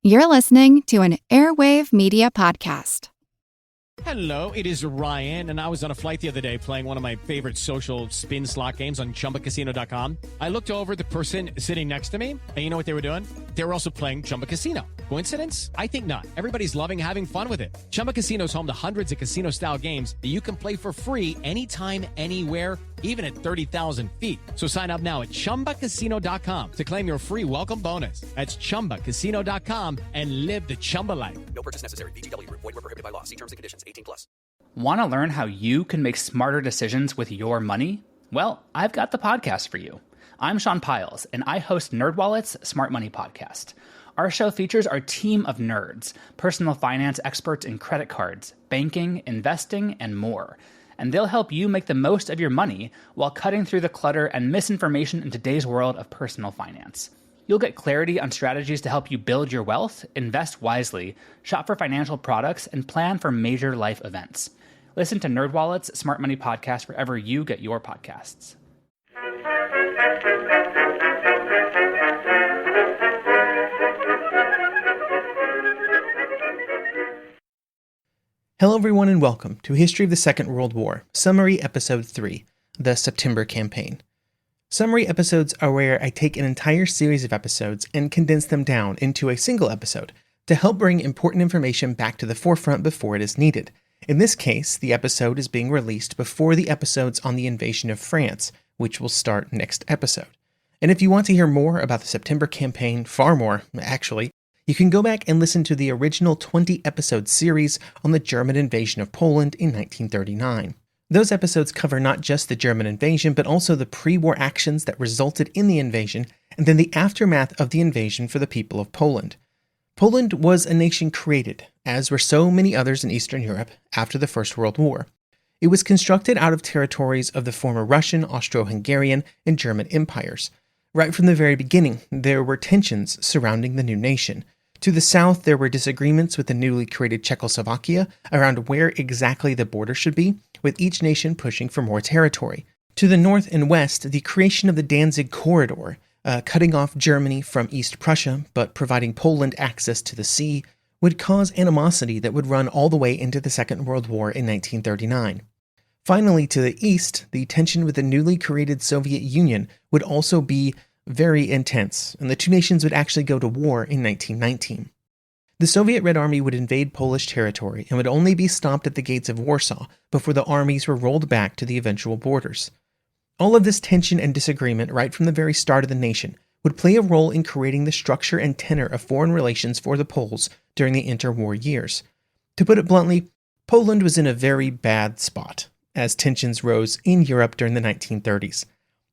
You're listening to an Airwave Media Podcast. Hello, it is Ryan, and I was on a flight the other day playing one of my favorite social spin slot games on chumbacasino.com. I looked over at the person sitting next to me, and you know what they were doing? They were also playing Chumba Casino. Coincidence? I think not. Everybody's loving having fun with it. Chumba Casino is home to hundreds of casino-style games that you can play for free anytime, anywhere, even at 30,000 feet. So sign up now at chumbacasino.com to claim your free welcome bonus. That's chumbacasino.com and live the Chumba life. No purchase necessary. VGW Group. Void where prohibited by law. See terms and conditions. 18+. Want to learn how you can make smarter decisions with your money? Well, I've got the podcast for you. I'm Sean Piles, and I host NerdWallet's Smart Money Podcast. Our show features our team of nerds, personal finance experts in credit cards, banking, investing, and more. And they'll help you make the most of your money while cutting through the clutter and misinformation in today's world of personal finance. You'll get clarity on strategies to help you build your wealth, invest wisely, shop for financial products, and plan for major life events. Listen to NerdWallet's Smart Money Podcast wherever you get your podcasts. Hello everyone and welcome to History of the Second World War, Summary Episode 3, The September Campaign. Summary episodes are where I take an entire series of episodes and condense them down into a single episode to help bring important information back to the forefront before it is needed. In this case, the episode is being released before the episodes on the invasion of France, which will start next episode. And if you want to hear more about the September Campaign, far more, actually, you can go back and listen to the original 20-episode series on the German invasion of Poland in 1939. Those episodes cover not just the German invasion, but also the pre-war actions that resulted in the invasion, and then the aftermath of the invasion for the people of Poland. Poland was a nation created, as were so many others in Eastern Europe, after the First World War. It was constructed out of territories of the former Russian, Austro-Hungarian, and German empires. Right from the very beginning, there were tensions surrounding the new nation. To the south, there were disagreements with the newly created Czechoslovakia around where exactly the border should be, with each nation pushing for more territory. To the north and west, the creation of the Danzig Corridor, cutting off Germany from East Prussia, but providing Poland access to the sea, would cause animosity that would run all the way into the Second World War in 1939. Finally, to the east, the tension with the newly created Soviet Union would also be very intense, and the two nations would actually go to war in 1919. The Soviet Red Army would invade Polish territory and would only be stopped at the gates of Warsaw before the armies were rolled back to the eventual borders. All of this tension and disagreement right from the very start of the nation would play a role in creating the structure and tenor of foreign relations for the Poles during the interwar years. To put it bluntly, Poland was in a very bad spot as tensions rose in Europe during the 1930s.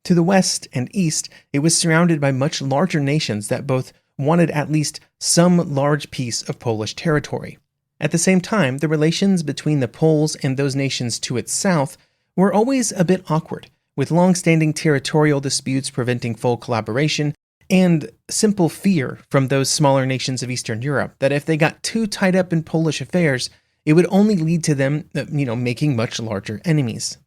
To the west and east, it was surrounded by much larger nations that both wanted at least some large piece of Polish territory. At the same time, the relations between the Poles and those nations to its south were always a bit awkward, with long-standing territorial disputes preventing full collaboration and simple fear from those smaller nations of Eastern Europe that if they got too tied up in Polish affairs, it would only lead to them, making much larger enemies.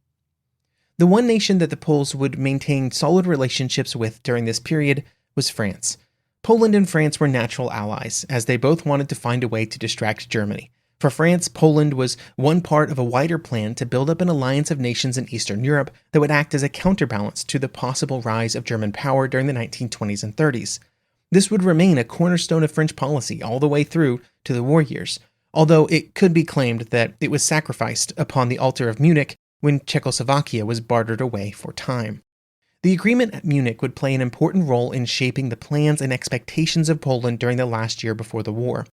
The one nation that the Poles would maintain solid relationships with during this period was France. Poland and France were natural allies, as they both wanted to find a way to distract Germany. For France, Poland was one part of a wider plan to build up an alliance of nations in Eastern Europe that would act as a counterbalance to the possible rise of German power during the 1920s and 30s. This would remain a cornerstone of French policy all the way through to the war years, although it could be claimed that it was sacrificed upon the altar of Munich when Czechoslovakia was bartered away for time. The agreement at Munich would play an important role in shaping the plans and expectations of Poland during the last year before the war.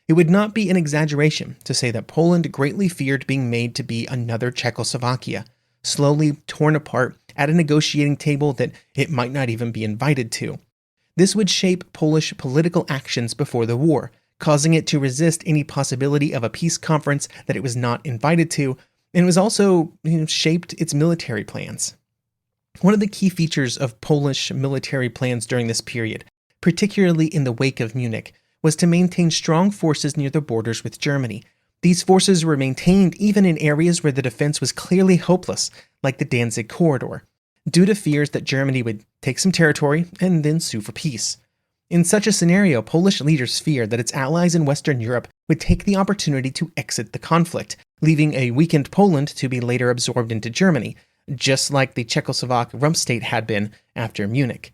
It would not be an exaggeration to say that Poland greatly feared being made to be another Czechoslovakia, slowly torn apart at a negotiating table that it might not even be invited to. This would shape Polish political actions before the war, causing it to resist any possibility of a peace conference that it was not invited to, and was also shaped its military plans. One of the key features of Polish military plans during this period, particularly in the wake of Munich, was to maintain strong forces near the borders with Germany. These forces were maintained even in areas where the defense was clearly hopeless, like the Danzig Corridor, due to fears that Germany would take some territory and then sue for peace. In such a scenario, Polish leaders feared that its allies in Western Europe would take the opportunity to exit the conflict, leaving a weakened Poland to be later absorbed into Germany, just like the Czechoslovak rump state had been after Munich.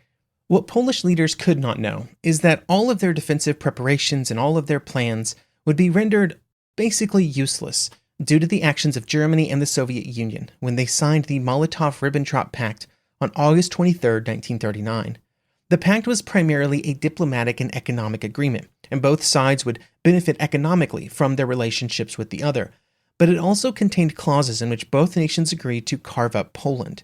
What Polish leaders could not know is that all of their defensive preparations and all of their plans would be rendered basically useless due to the actions of Germany and the Soviet Union when they signed the Molotov-Ribbentrop Pact on August 23, 1939. The pact was primarily a diplomatic and economic agreement, and both sides would benefit economically from their relationships with the other, but it also contained clauses in which both nations agreed to carve up Poland.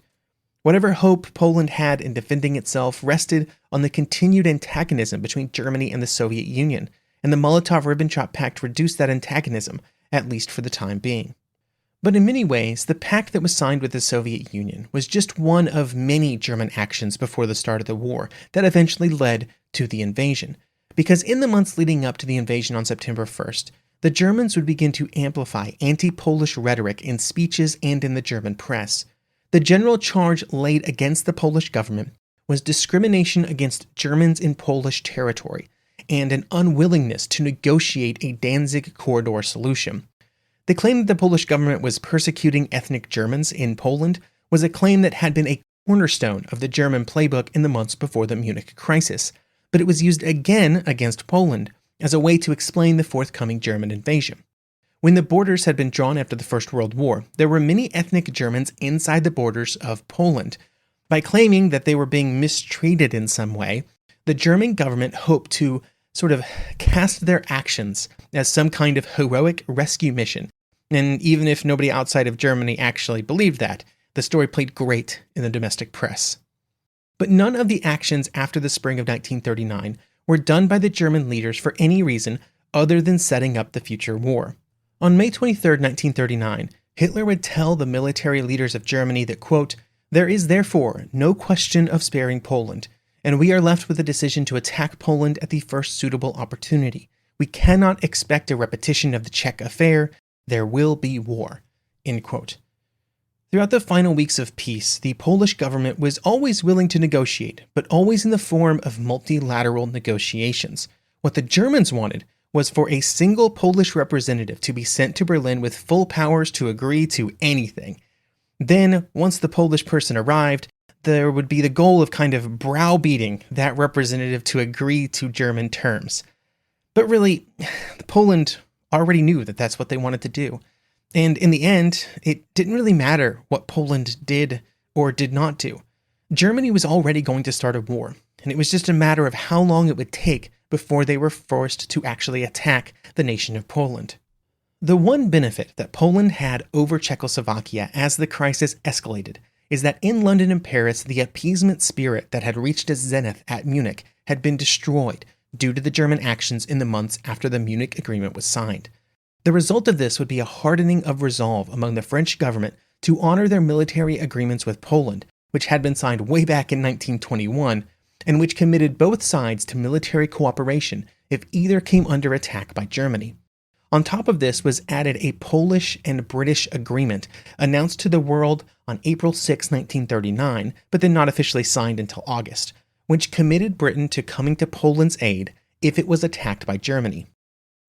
Whatever hope Poland had in defending itself rested on the continued antagonism between Germany and the Soviet Union, and the Molotov-Ribbentrop Pact reduced that antagonism, at least for the time being. But in many ways, the pact that was signed with the Soviet Union was just one of many German actions before the start of the war that eventually led to the invasion. Because in the months leading up to the invasion on September 1st, the Germans would begin to amplify anti-Polish rhetoric in speeches and in the German press. The general charge laid against the Polish government was discrimination against Germans in Polish territory and an unwillingness to negotiate a Danzig corridor solution. The claim that the Polish government was persecuting ethnic Germans in Poland was a claim that had been a cornerstone of the German playbook in the months before the Munich crisis, but it was used again against Poland as a way to explain the forthcoming German invasion. When the borders had been drawn after the First World War, there were many ethnic Germans inside the borders of Poland. By claiming that they were being mistreated in some way, the German government hoped to sort of cast their actions as some kind of heroic rescue mission. And even if nobody outside of Germany actually believed that, the story played great in the domestic press. But none of the actions after the spring of 1939 were done by the German leaders for any reason other than setting up the future war. On May 23, 1939, Hitler would tell the military leaders of Germany that, quote, "There is therefore no question of sparing Poland, and we are left with the decision to attack Poland at the first suitable opportunity. We cannot expect a repetition of the Czech affair. There will be war." End quote. Throughout the final weeks of peace, the Polish government was always willing to negotiate, but always in the form of multilateral negotiations. What the Germans wanted was for a single Polish representative to be sent to Berlin with full powers to agree to anything. Then, once the Polish person arrived, there would be the goal of kind of browbeating that representative to agree to German terms. But really, Poland already knew that that's what they wanted to do. And in the end, it didn't really matter what Poland did or did not do. Germany was already going to start a war, and it was just a matter of how long it would take before they were forced to actually attack the nation of Poland. The one benefit that Poland had over Czechoslovakia as the crisis escalated is that in London and Paris, the appeasement spirit that had reached its zenith at Munich had been destroyed due to the German actions in the months after the Munich Agreement was signed. The result of this would be a hardening of resolve among the French government to honor their military agreements with Poland, which had been signed way back in 1921, and which committed both sides to military cooperation if either came under attack by Germany. On top of this was added a Polish and British agreement announced to the world on April 6, 1939, but then not officially signed until August, which committed Britain to coming to Poland's aid if it was attacked by Germany.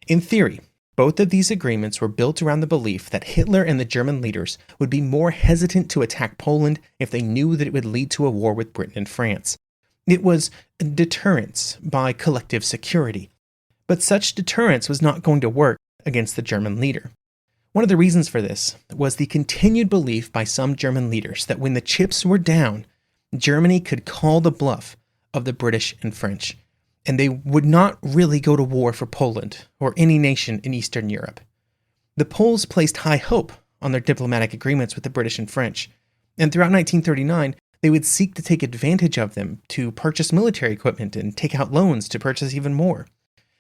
In theory, both of these agreements were built around the belief that Hitler and the German leaders would be more hesitant to attack Poland if they knew that it would lead to a war with Britain and France. It was deterrence by collective security. But such deterrence was not going to work against the German leader. One of the reasons for this was the continued belief by some German leaders that when the chips were down, Germany could call the bluff of the British and French, and they would not really go to war for Poland or any nation in Eastern Europe. The Poles placed high hope on their diplomatic agreements with the British and French, and throughout 1939, they would seek to take advantage of them to purchase military equipment and take out loans to purchase even more.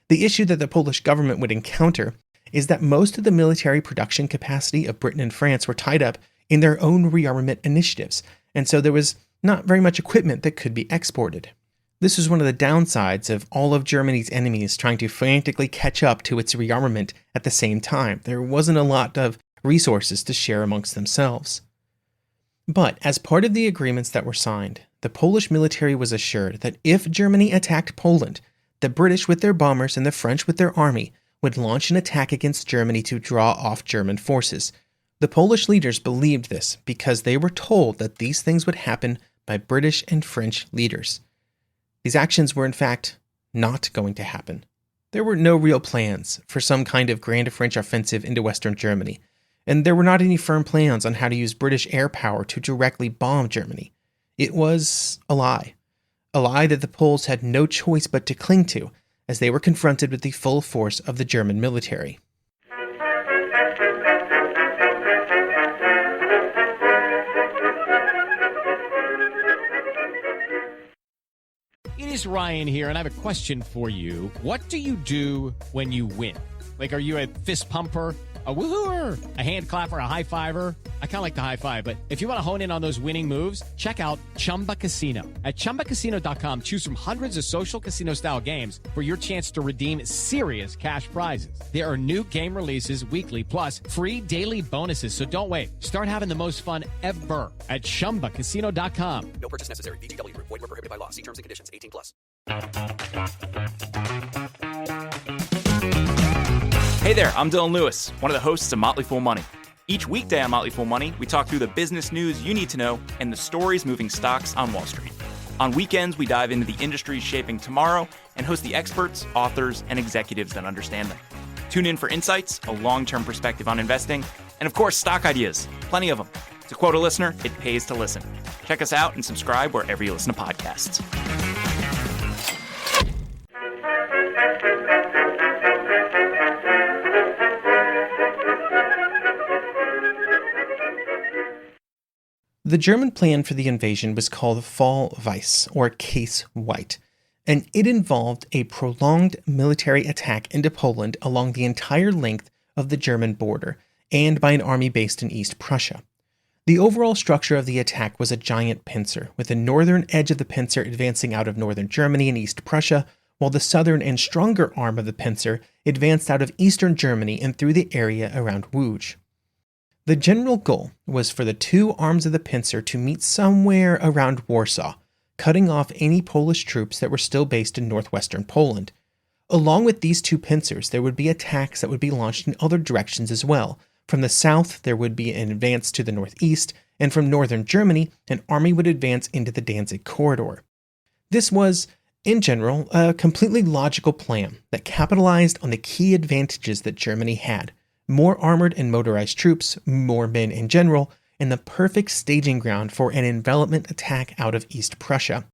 The issue that the Polish government would encounter is that most of the military production capacity of Britain and France were tied up in their own rearmament initiatives, and so there was not very much equipment that could be exported. This was one of the downsides of all of Germany's enemies trying to frantically catch up to its rearmament at the same time. There wasn't a lot of resources to share amongst themselves. But as part of the agreements that were signed, the Polish military was assured that if Germany attacked Poland, the British with their bombers and the French with their army would launch an attack against Germany to draw off German forces. The Polish leaders believed this because they were told that these things would happen by British and French leaders. These actions were in fact not going to happen. There were no real plans for some kind of grand French offensive into Western Germany, and there were not any firm plans on how to use British air power to directly bomb Germany. It was a lie that the Poles had no choice but to cling to as they were confronted with the full force of the German military. It is Ryan here, and I have a question for you. What do you do when you win? Like, are you a fist pumper, a woo-hooer, a hand clapper, a high-fiver? I kind of like the high-five, but if you want to hone in on those winning moves, check out Chumba Casino. At ChumbaCasino.com, choose from hundreds of social casino-style games for your chance to redeem serious cash prizes. There are new game releases weekly, plus free daily bonuses, so don't wait. Start having the most fun ever at ChumbaCasino.com. No purchase necessary. VGW Group. Void where prohibited by law. See terms and conditions. 18 plus. Hey there, I'm Dylan Lewis, one of the hosts of Motley Fool Money. Each weekday on Motley Fool Money, we talk through the business news you need to know and the stories moving stocks on Wall Street. On weekends, we dive into the industries shaping tomorrow and host the experts, authors, and executives that understand them. Tune in for insights, a long-term perspective on investing, and of course, stock ideas. Plenty of them. To quote a listener, it pays to listen. Check us out and subscribe wherever you listen to podcasts. The German plan for the invasion was called Fall Weiss, or Case White, and it involved a prolonged military attack into Poland along the entire length of the German border and by an army based in East Prussia. The overall structure of the attack was a giant pincer, with the northern edge of the pincer advancing out of northern Germany and East Prussia, while the southern and stronger arm of the pincer advanced out of eastern Germany and through the area around Łódź. The general goal was for the two arms of the pincer to meet somewhere around Warsaw, cutting off any Polish troops that were still based in northwestern Poland. Along with these two pincers, there would be attacks that would be launched in other directions as well. From the south, there would be an advance to the northeast, and from northern Germany, an army would advance into the Danzig corridor. This was, in general, a completely logical plan that capitalized on the key advantages that Germany had: more armored and motorized troops, more men in general, and the perfect staging ground for an envelopment attack out of East Prussia.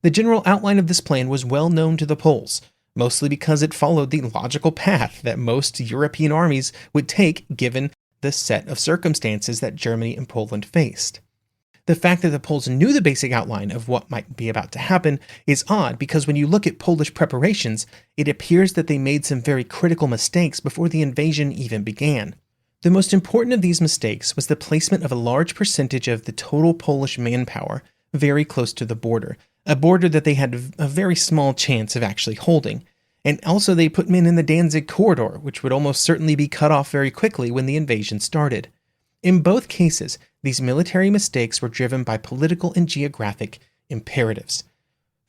The general outline of this plan was well known to the Poles, mostly because it followed the logical path that most European armies would take given the set of circumstances that Germany and Poland faced. The fact that the Poles knew the basic outline of what might be about to happen is odd because when you look at Polish preparations, it appears that they made some very critical mistakes before the invasion even began. The most important of these mistakes was the placement of a large percentage of the total Polish manpower very close to the border, a border that they had a very small chance of actually holding. And also they put men in the Danzig corridor, which would almost certainly be cut off very quickly when the invasion started. In both cases, these military mistakes were driven by political and geographic imperatives.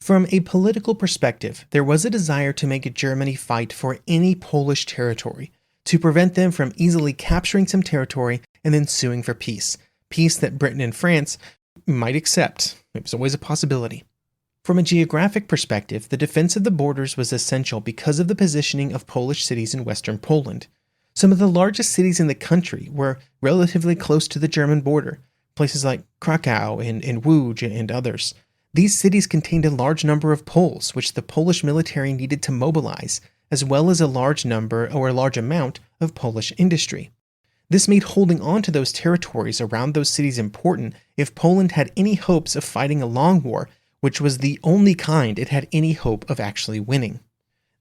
From a political perspective, there was a desire to make Germany fight for any Polish territory, to prevent them from easily capturing some territory and then suing for peace that Britain and France might accept. It was always a possibility. From a geographic perspective, the defense of the borders was essential because of the positioning of Polish cities in western Poland. Some of the largest cities in the country were relatively close to the German border, places like Krakow and Łódź and others. These cities contained a large number of Poles, which the Polish military needed to mobilize, as well as a large number or a large amount of Polish industry. This made holding on to those territories around those cities important if Poland had any hopes of fighting a long war, which was the only kind it had any hope of actually winning.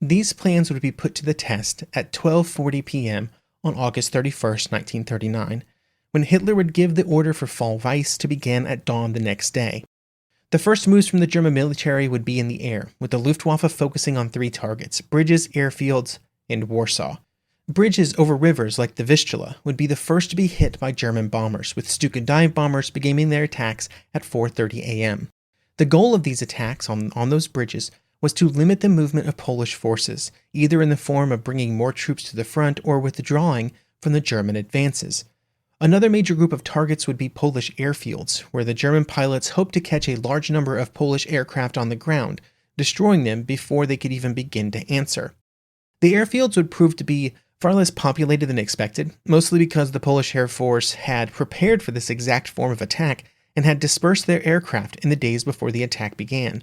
These plans would be put to the test at 12:40 p.m. on August 31st, 1939, when Hitler would give the order for Fall Weiss to begin at dawn the next day. The first moves from the German military would be in the air, with the Luftwaffe focusing on 3 targets: bridges, airfields, and Warsaw. Bridges over rivers like the Vistula would be the first to be hit by German bombers, with Stuka dive bombers beginning their attacks at 4:30 a.m. The goal of these attacks on those bridges was to limit the movement of Polish forces, either in the form of bringing more troops to the front or withdrawing from the German advances. Another major group of targets would be Polish airfields, where the German pilots hoped to catch a large number of Polish aircraft on the ground, destroying them before they could even begin to answer. The airfields would prove to be far less populated than expected, mostly because the Polish Air Force had prepared for this exact form of attack and had dispersed their aircraft in the days before the attack began.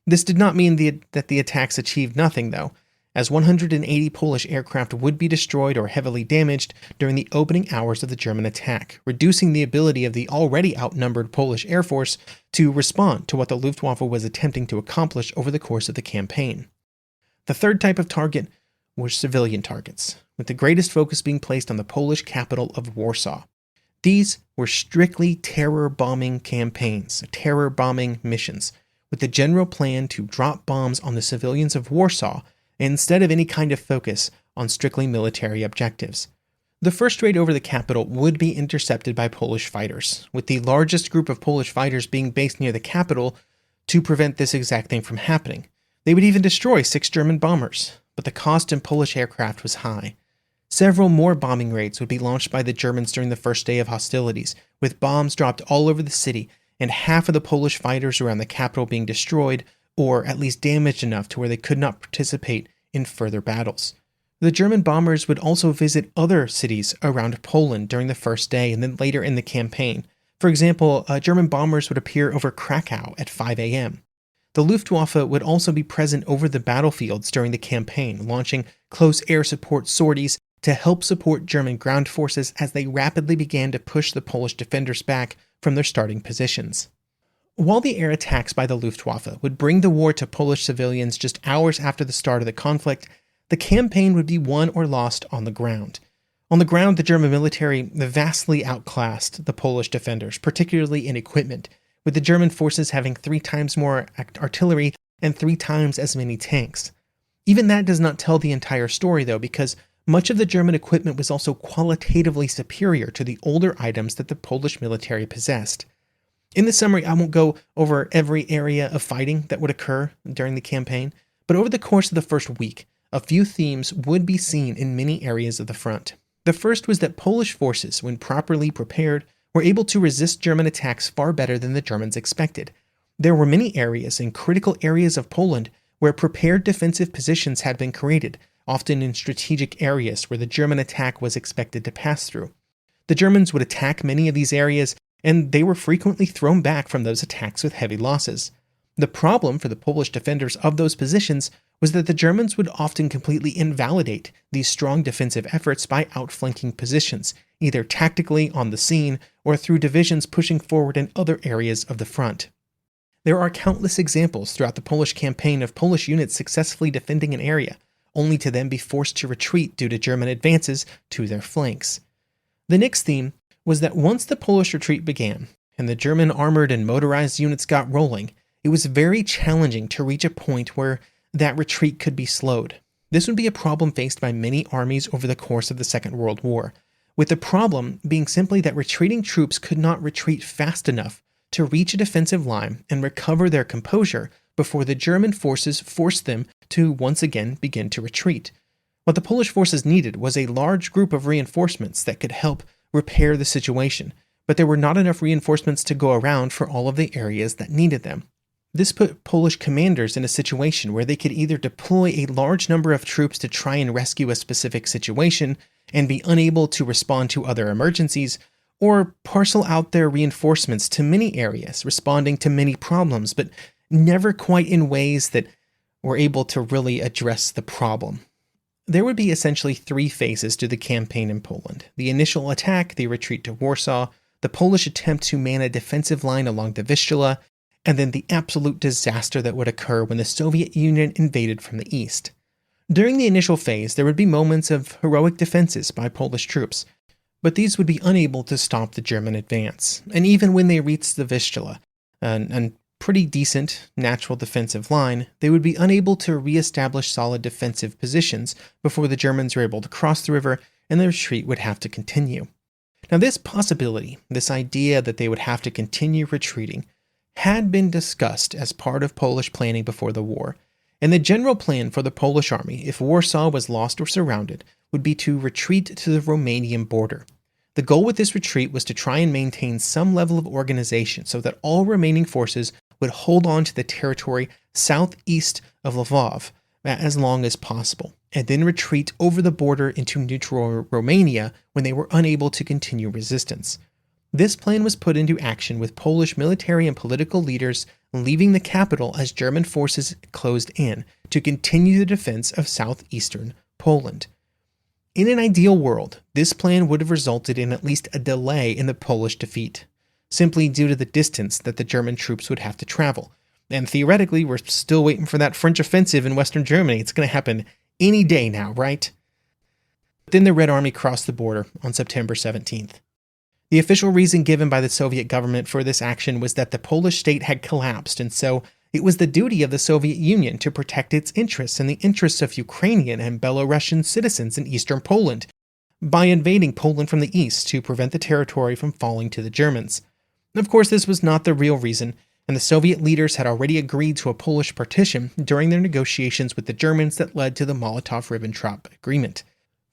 This did not mean that the attacks achieved nothing, though, as 180 Polish aircraft would be destroyed or heavily damaged during the opening hours of the German attack, reducing the ability of the already outnumbered Polish Air Force to respond to what the Luftwaffe was attempting to accomplish over the course of the campaign. The third type of target was civilian targets, with the greatest focus being placed on the Polish capital of Warsaw. These were strictly terror bombing campaigns, terror bombing missions, with the general plan to drop bombs on the civilians of Warsaw instead of any kind of focus on strictly military objectives. The first raid over the capital would be intercepted by Polish fighters, with the largest group of Polish fighters being based near the capital to prevent this exact thing from happening. They would even destroy 6 German bombers, but the cost in Polish aircraft was high. Several more bombing raids would be launched by the Germans during the first day of hostilities, with bombs dropped all over the city and half of the Polish fighters around the capital being destroyed or at least damaged enough to where they could not participate in further battles. The German bombers would also visit other cities around Poland during the first day and then later in the campaign. For example, German bombers would appear over Krakow at 5 a.m. The Luftwaffe would also be present over the battlefields during the campaign, launching close air support sorties to help support German ground forces as they rapidly began to push the Polish defenders back from their starting positions. While the air attacks by the Luftwaffe would bring the war to Polish civilians just hours after the start of the conflict, the campaign would be won or lost on the ground. On the ground, the German military vastly outclassed the Polish defenders, particularly in equipment, with the German forces having 3 times more artillery and 3 times as many tanks. Even that does not tell the entire story, though, because much of the German equipment was also qualitatively superior to the older items that the Polish military possessed. In the summary, I won't go over every area of fighting that would occur during the campaign, but over the course of the first week, a few themes would be seen in many areas of the front. The first was that Polish forces, when properly prepared, were able to resist German attacks far better than the Germans expected. There were many areas and critical areas of Poland where prepared defensive positions had been created, often in strategic areas where the German attack was expected to pass through. The Germans would attack many of these areas, and they were frequently thrown back from those attacks with heavy losses. The problem for the Polish defenders of those positions was that the Germans would often completely invalidate these strong defensive efforts by outflanking positions, either tactically on the scene or through divisions pushing forward in other areas of the front. There are countless examples throughout the Polish campaign of Polish units successfully defending an area, only to then be forced to retreat due to German advances to their flanks. The next theme was that once the Polish retreat began, and the German armored and motorized units got rolling, it was very challenging to reach a point where that retreat could be slowed. This would be a problem faced by many armies over the course of the Second World War, with the problem being simply that retreating troops could not retreat fast enough to reach a defensive line and recover their composure before the German forces forced them to once again begin to retreat. What the Polish forces needed was a large group of reinforcements that could help repair the situation, but there were not enough reinforcements to go around for all of the areas that needed them. This put Polish commanders in a situation where they could either deploy a large number of troops to try and rescue a specific situation and be unable to respond to other emergencies, or parcel out their reinforcements to many areas, responding to many problems, but never quite in ways that were able to really address the problem. There would be essentially 3 phases to the campaign in Poland: the initial attack, the retreat to Warsaw, the Polish attempt to man a defensive line along the Vistula, and then the absolute disaster that would occur when the Soviet Union invaded from the east. During the initial phase, there would be moments of heroic defenses by Polish troops, but these would be unable to stop the German advance. And even when they reached the Vistula, a pretty decent natural defensive line, they would be unable to re-establish solid defensive positions before the Germans were able to cross the river, and the retreat would have to continue. Now, this possibility, this idea that they would have to continue retreating, had been discussed as part of Polish planning before the war, And the general plan for the Polish army, if Warsaw was lost or surrounded, would be to retreat to the Romanian border. The goal with this retreat was to try and maintain some level of organization so that all remaining forces would hold on to the territory southeast of Lvov as long as possible, and then retreat over the border into neutral Romania when they were unable to continue resistance. This plan was put into action with Polish military and political leaders leaving the capital as German forces closed in to continue the defense of southeastern Poland. In an ideal world, this plan would have resulted in at least a delay in the Polish defeat, simply due to the distance that the German troops would have to travel. And theoretically, we're still waiting for that French offensive in Western Germany. It's going to happen any day now, right? But then the Red Army crossed the border on September 17th. The official reason given by the Soviet government for this action was that the Polish state had collapsed, and so it was the duty of the Soviet Union to protect its interests and the interests of Ukrainian and Belarusian citizens in eastern Poland by invading Poland from the east to prevent the territory from falling to the Germans. Of course, this was not the real reason, and the Soviet leaders had already agreed to a Polish partition during their negotiations with the Germans that led to the Molotov-Ribbentrop Agreement.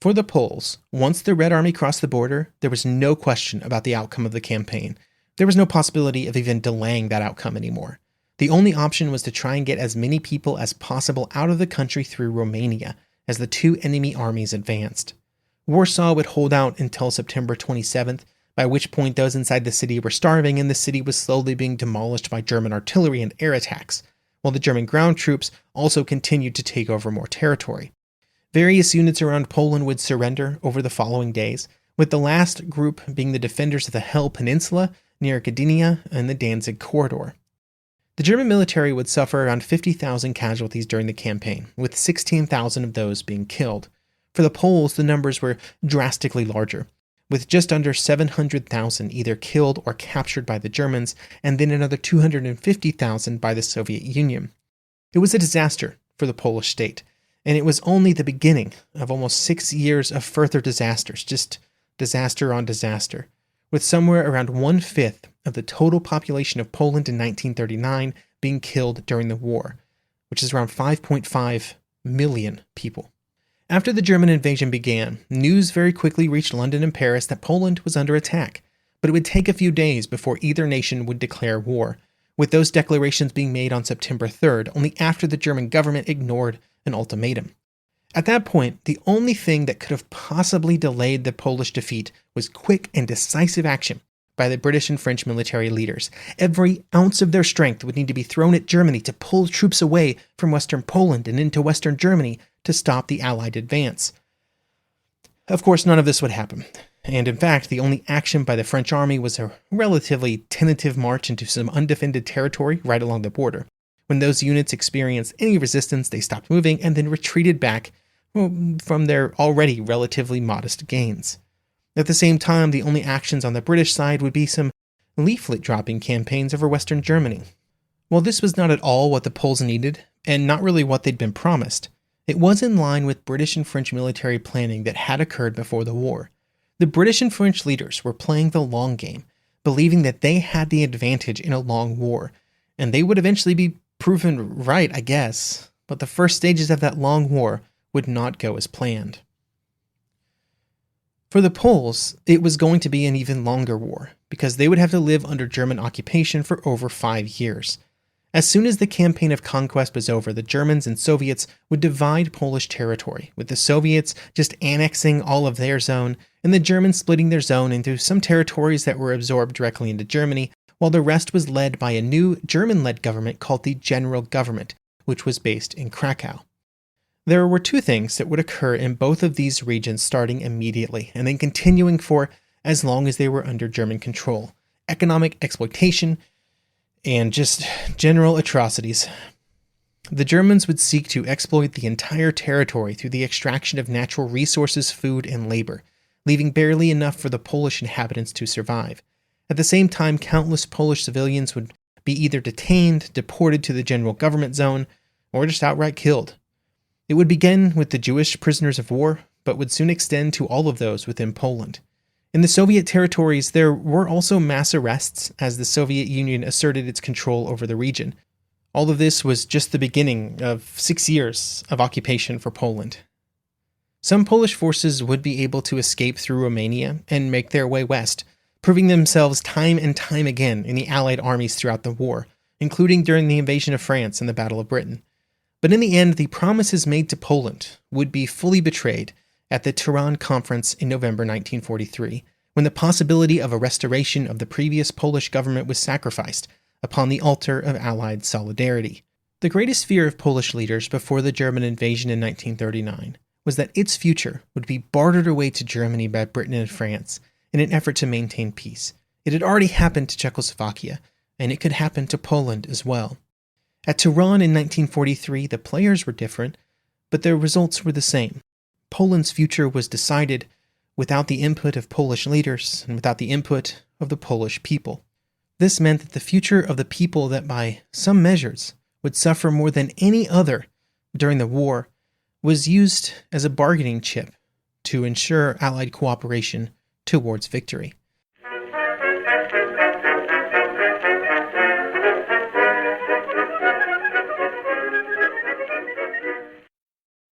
For the Poles, once the Red Army crossed the border, there was no question about the outcome of the campaign. There was no possibility of even delaying that outcome anymore. The only option was to try and get as many people as possible out of the country through Romania as the two enemy armies advanced. Warsaw would hold out until September 27th, by which point those inside the city were starving and the city was slowly being demolished by German artillery and air attacks, while the German ground troops also continued to take over more territory. Various units around Poland would surrender over the following days, with the last group being the defenders of the Hel Peninsula near Gdynia and the Danzig corridor. The German military would suffer around 50,000 casualties during the campaign, with 16,000 of those being killed. For the Poles, the numbers were drastically larger, with just under 700,000 either killed or captured by the Germans, and then another 250,000 by the Soviet Union. It was a disaster for the Polish state, and it was only the beginning of almost 6 years of further disasters, just disaster on disaster, with somewhere around 1/5 of the total population of Poland in 1939 being killed during the war, which is around 5.5 million people. After the German invasion began, news very quickly reached London and Paris that Poland was under attack, but it would take a few days before either nation would declare war, with those declarations being made on September 3rd, only after the German government ignored an ultimatum. At that point, the only thing that could have possibly delayed the Polish defeat was quick and decisive action by the British and French military leaders. Every ounce of their strength would need to be thrown at Germany to pull troops away from Western Poland and into Western Germany to stop the Allied advance. Of course, none of this would happen, and in fact, the only action by the French army was a relatively tentative march into some undefended territory right along the border. When those units experienced any resistance, they stopped moving and then retreated back from their already relatively modest gains. At the same time, the only actions on the British side would be some leaflet-dropping campaigns over Western Germany. While this was not at all what the Poles needed, and not really what they'd been promised, it was in line with British and French military planning that had occurred before the war. The British and French leaders were playing the long game, believing that they had the advantage in a long war, and they would eventually be proven right, I guess, but the first stages of that long war would not go as planned. For the Poles, it was going to be an even longer war, because they would have to live under German occupation for over 5 years. As soon as the campaign of conquest was over, the Germans and Soviets would divide Polish territory, with the Soviets just annexing all of their zone, and the Germans splitting their zone into some territories that were absorbed directly into Germany, while the rest was led by a new German-led government called the General Government, which was based in Krakow. There were two things that would occur in both of these regions starting immediately, and then continuing for as long as they were under German control: economic exploitation and just general atrocities. The Germans would seek to exploit the entire territory through the extraction of natural resources, food, and labor, leaving barely enough for the Polish inhabitants to survive. At the same time, countless Polish civilians would be either detained, deported to the General Government Zone, or just outright killed. It would begin with the Jewish prisoners of war, but would soon extend to all of those within Poland. In the Soviet territories, there were also mass arrests as the Soviet Union asserted its control over the region. All of this was just the beginning of 6 years of occupation for Poland. Some Polish forces would be able to escape through Romania and make their way west, proving themselves time and time again in the Allied armies throughout the war, including during the invasion of France and the Battle of Britain. But in the end, the promises made to Poland would be fully betrayed at the Tehran Conference in November 1943, when the possibility of a restoration of the previous Polish government was sacrificed upon the altar of Allied solidarity. The greatest fear of Polish leaders before the German invasion in 1939 was that its future would be bartered away to Germany by Britain and France in an effort to maintain peace. It had already happened to Czechoslovakia, and it could happen to Poland as well. At Tehran in 1943, the players were different, but the results were the same. Poland's future was decided without the input of Polish leaders and without the input of the Polish people. This meant that the future of the people that by some measures would suffer more than any other during the war was used as a bargaining chip to ensure Allied cooperation towards victory.